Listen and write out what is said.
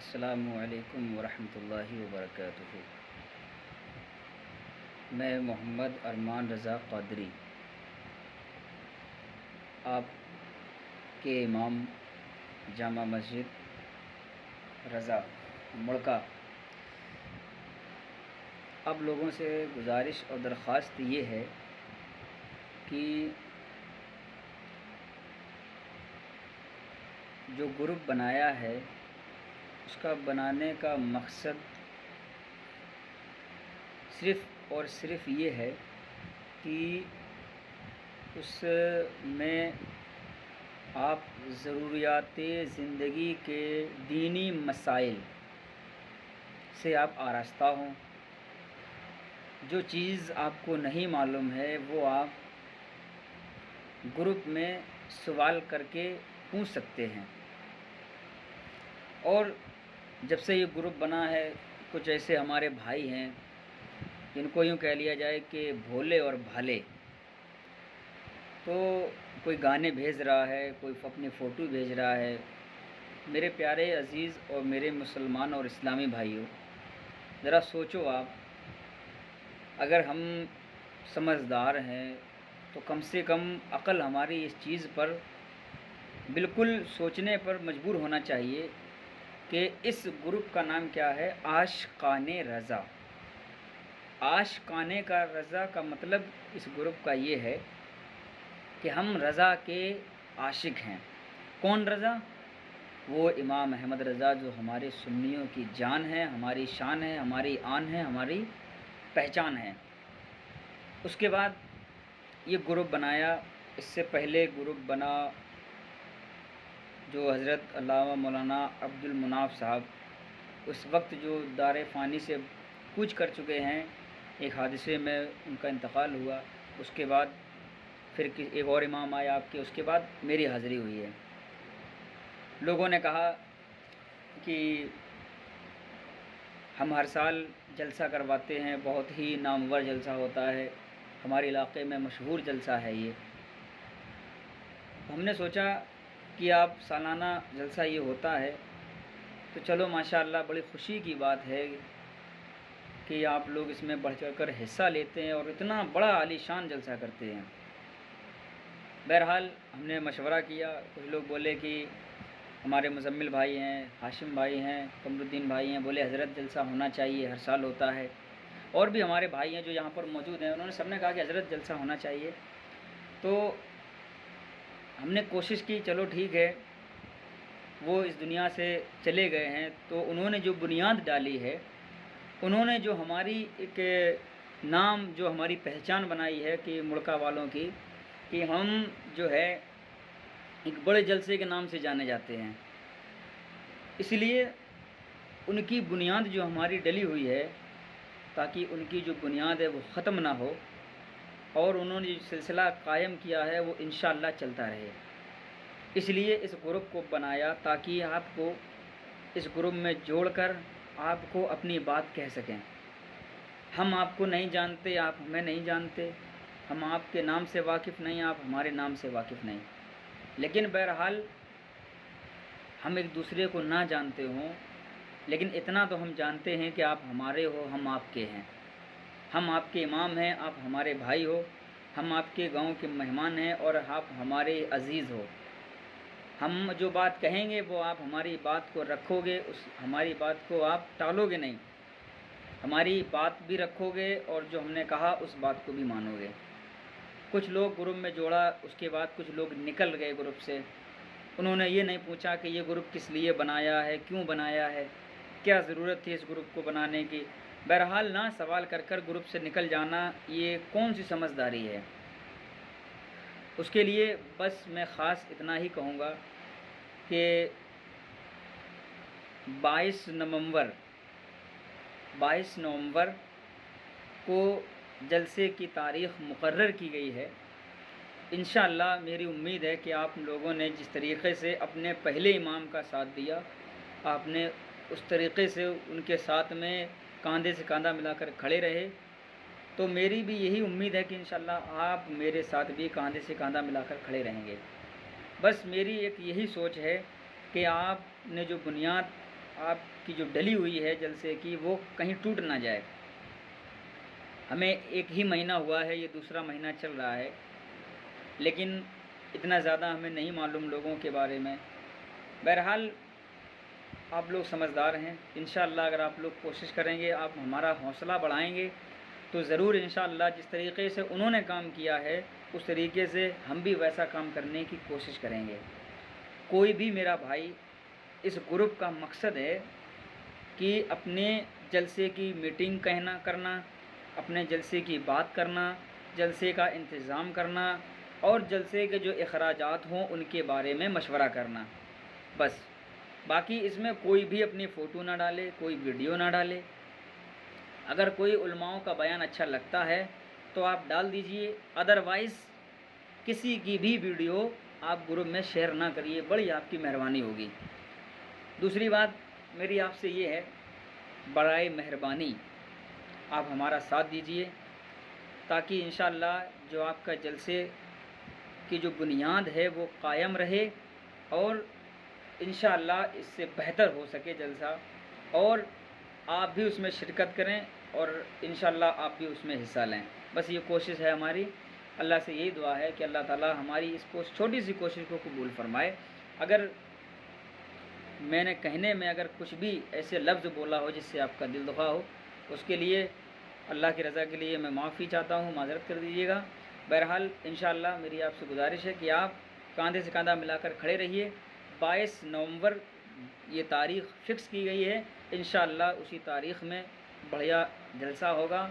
السلام علیکم ورحمۃ اللہ وبرکاتہ۔ میں محمد ارمان رضا قادری، آپ کے امام جامع مسجد رضا مڑکا، اب لوگوں سے گزارش اور درخواست یہ ہے کہ جو گروپ بنایا ہے اس کا بنانے کا مقصد صرف اور صرف یہ ہے کہ اس میں آپ ضروریات زندگی کے دینی مسائل سے آپ آراستہ ہوں۔ جو چیز آپ کو نہیں معلوم ہے وہ آپ گروپ میں سوال کر کے پوچھ سکتے ہیں۔ اور جب سے یہ گروپ بنا ہے، کچھ ایسے ہمارے بھائی ہیں جن کو یوں کہہ لیا جائے کہ بھولے اور بھالے، تو کوئی گانے بھیج رہا ہے، کوئی اپنی فوٹو بھیج رہا ہے۔ میرے پیارے عزیز اور میرے مسلمان اور اسلامی بھائیوں، ذرا سوچو آپ، اگر ہم سمجھدار ہیں تو کم سے کم عقل ہماری اس چیز پر بالکل سوچنے پر مجبور ہونا چاہیے کہ اس گروپ کا نام کیا ہے؟ عاشقان رضا۔ عاشقان کا رضا کا مطلب اس گروپ کا یہ ہے کہ ہم رضا کے عاشق ہیں۔ کون رضا؟ وہ امام احمد رضا، جو ہمارے سنیوں کی جان ہے، ہماری شان ہے، ہماری آن ہے، ہماری پہچان ہے۔ اس کے بعد یہ گروپ بنایا۔ اس سے پہلے گروپ بنا جو حضرت علامہ مولانا عبد المناف صاحب، اس وقت جو دار فانی سے کوچ کر چکے ہیں، ایک حادثے میں ان کا انتقال ہوا۔ اس کے بعد پھر ایک اور امام آیا آپ کے، اس کے بعد میری حاضری ہوئی ہے۔ لوگوں نے کہا کہ ہم ہر سال جلسہ کرواتے ہیں، بہت ہی نامور جلسہ ہوتا ہے، ہمارے علاقے میں مشہور جلسہ ہے یہ۔ ہم نے سوچا کہ آپ سالانہ جلسہ یہ ہوتا ہے تو چلو ماشاءاللہ بڑی خوشی کی بات ہے کہ آپ لوگ اس میں بڑھ چڑھ کر حصہ لیتے ہیں اور اتنا بڑا عالی شان جلسہ کرتے ہیں۔ بہرحال ہم نے مشورہ کیا، کچھ لوگ بولے کہ ہمارے مزمل بھائی ہیں، ہاشم بھائی ہیں، قمر الدین بھائی ہیں، بولے حضرت جلسہ ہونا چاہیے، ہر سال ہوتا ہے۔ اور بھی ہمارے بھائی ہیں جو یہاں پر موجود ہیں، انہوں نے سب نے کہا کہ حضرت جلسہ ہونا چاہیے۔ تو ہم نے کوشش کی، چلو ٹھیک ہے، وہ اس دنیا سے چلے گئے ہیں تو انہوں نے جو بنیاد ڈالی ہے، انہوں نے جو ہماری ایک نام، جو ہماری پہچان بنائی ہے کہ مڑکا والوں کی، کہ ہم جو ہے ایک بڑے جلسے کے نام سے جانے جاتے ہیں، اس لیے ان کی بنیاد جو ہماری ڈلی ہوئی ہے، تاکہ ان کی جو بنیاد ہے وہ ختم نہ ہو، اور انہوں نے جو سلسلہ قائم کیا ہے وہ انشاءاللہ چلتا رہے، اس لیے اس گروپ کو بنایا تاکہ آپ کو اس گروپ میں جوڑ کر آپ کو اپنی بات کہہ سکیں۔ ہم آپ کو نہیں جانتے، آپ ہمیں نہیں جانتے، ہم آپ کے نام سے واقف نہیں، آپ ہمارے نام سے واقف نہیں، لیکن بہرحال ہم ایک دوسرے کو نہ جانتے ہوں، لیکن اتنا تو ہم جانتے ہیں کہ آپ ہمارے ہو، ہم آپ کے ہیں، ہم آپ کے امام ہیں، آپ ہمارے بھائی ہو، ہم آپ کے گاؤں کے مہمان ہیں اور آپ ہمارے عزیز ہو۔ ہم جو بات کہیں گے وہ آپ ہماری بات کو رکھو گے، ہماری بات کو آپ ٹالو گے نہیں، ہماری بات بھی رکھو گے اور جو ہم نے کہا اس بات کو بھی مانو گے۔ کچھ لوگ گروپ میں جوڑا، اس کے بعد کچھ لوگ نکل گئے گروپ سے۔ انہوں نے یہ نہیں پوچھا کہ یہ گروپ کس لیے بنایا ہے، کیوں بنایا ہے، کیا ضرورت تھی اس گروپ کو بنانے کی۔ بہرحال نہ سوال کر کر گروپ سے نکل جانا، یہ کون سی سمجھداری ہے؟ اس کے لیے بس میں خاص اتنا ہی کہوں گا کہ 22 نومبر کو جلسے کی تاریخ مقرر کی گئی ہے۔ انشاءاللہ میری امید ہے کہ آپ لوگوں نے جس طریقے سے اپنے پہلے امام کا ساتھ دیا، آپ نے اس طریقے سے ان کے ساتھ میں کاندھے سے کاندھا ملا کر کھڑے رہے، تو میری بھی یہی امید ہے کہ انشاءاللہ آپ میرے ساتھ بھی کاندھے سے کاندھا ملا کر کھڑے رہیں گے۔ بس میری ایک یہی سوچ ہے کہ آپ نے جو بنیاد آپ کی جو ڈلی ہوئی ہے جلسے کی وہ کہیں ٹوٹ نہ جائے۔ ہمیں ایک ہی مہینہ ہوا ہے، یہ دوسرا مہینہ چل رہا ہے، لیکن اتنا زیادہ ہمیں نہیں معلوم لوگوں کے بارے میں۔ بہرحال آپ لوگ سمجھدار ہیں، انشاءاللہ اگر آپ لوگ کوشش کریں گے، آپ ہمارا حوصلہ بڑھائیں گے تو ضرور انشاءاللہ جس طریقے سے انہوں نے کام کیا ہے اس طریقے سے ہم بھی ویسا کام کرنے کی کوشش کریں گے۔ کوئی بھی میرا بھائی، اس گروپ کا مقصد ہے کہ اپنے جلسے کی میٹنگ کہنا کرنا، اپنے جلسے کی بات کرنا، جلسے کا انتظام کرنا اور جلسے کے جو اخراجات ہوں ان کے بارے میں مشورہ کرنا، بس۔ باقی اس میں کوئی بھی اپنی فوٹو نہ ڈالے، کوئی ویڈیو نہ ڈالے۔ اگر کوئی علماؤں کا بیان اچھا لگتا ہے تو آپ ڈال دیجئے، ادروائز کسی کی بھی ویڈیو آپ گروپ میں شیئر نہ کریے، بڑی آپ کی مہربانی ہوگی۔ دوسری بات میری آپ سے یہ ہے، برائے مہربانی آپ ہمارا ساتھ دیجئے تاکہ انشاءاللہ جو آپ کا جلسے کی جو بنیاد ہے وہ قائم رہے اور انشاءاللہ اس سے بہتر ہو سکے جلسہ، اور آپ بھی اس میں شرکت کریں اور انشاءاللہ آپ بھی اس میں حصہ لیں۔ بس یہ کوشش ہے ہماری۔ اللہ سے یہی دعا ہے کہ اللہ تعالی ہماری اس چھوٹی سی کوشش کو قبول فرمائے۔ اگر میں نے کہنے میں اگر کچھ بھی ایسے لفظ بولا ہو جس سے آپ کا دل دکھا ہو، اس کے لیے اللہ کی رضا کے لیے میں معافی چاہتا ہوں، معذرت کر دیجیے گا۔ بہرحال انشاءاللہ میری آپ سے گزارش ہے کہ آپ کاندھے سے کاندھا ملا کر کھڑے رہیے۔ 22 نومبر یہ تاریخ فکس کی گئی ہے، انشاءاللہ اسی تاریخ میں بڑھیا جلسہ ہوگا